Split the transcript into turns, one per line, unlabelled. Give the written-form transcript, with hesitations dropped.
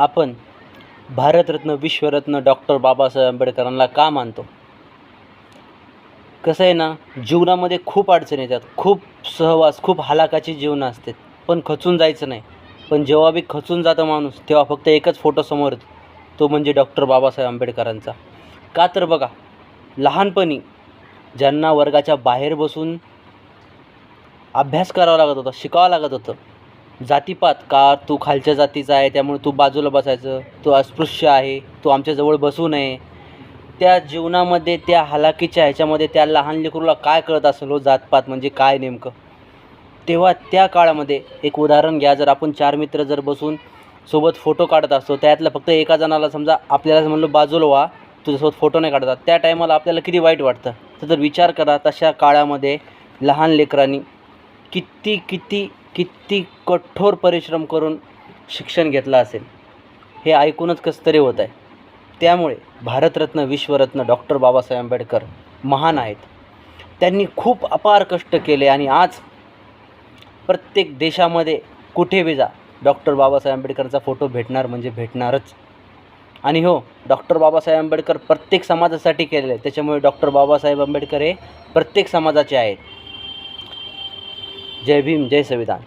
आपण भारतरत्न विश्वरत्न डॉक्टर बाबासाहेब आंबेडकरांना का मानतो? कसं आहे ना, जीवनामध्ये खूप अडचणी येतात, खूप सहवास, खूप हालाखाची जीवनं असतात, पण खचून जायचं नाही. पण जेव्हा बी खचून जातं माणूस, तेव्हा फक्त एकच फोटो समोर येतो, तो म्हणजे डॉक्टर बाबासाहेब आंबेडकरांचा. का तर बघा, लहानपणी ज्यांना वर्गाच्या बाहेर बसून अभ्यास करावा लागत होता, शिकावं लागत होतं, जातीपात का तू खालच्या जातीचा आहे त्यामुळे तू बाजूला बसायचं, तू अस्पृश्य आहे, तू आमच्याजवळ बसू नये. त्या जीवनामध्ये त्या हालाकीच्या ह्याच्यामध्ये त्या लहान लेकरूला काय कळत असेल हो जातपात म्हणजे काय नेमकं? तेव्हा त्या काळामध्ये एक उदाहरण घ्या, जर आपण 4 मित्र जर बसून सोबत फोटो काढत असतो, त्यातलं फक्त एका जणाला समजा आपल्याला म्हणलं बाजूला व्हा, तुझ्यासोबत फोटो नाही काढतात, त्या टायमाला आपल्याला किती वाईट वाटतं. तर विचार करा, तशा काळामध्ये लहान लेकरांनी किती किती किती कठोर परिश्रम करून शिक्षण घेतलं असेल, हे ऐकूनच कसं तरी होत आहे. त्यामुळे भारतरत्न विश्वरत्न डॉक्टर बाबासाहेब आंबेडकर महान आहेत. त्यांनी खूप अपार कष्ट केले आणि आज प्रत्येक देशामध्ये कुठे बी जा, डॉक्टर बाबासाहेब आंबेडकरचा फोटो भेटणार म्हणजे भेटणारच. आणि हो, डॉक्टर बाबासाहेब आंबेडकर प्रत्येक समाजासाठी केलेले आहे, त्याच्यामुळे डॉक्टर बाबासाहेब आंबेडकर हे प्रत्येक समाजाचे आहेत. जय भीम, जय संविधान.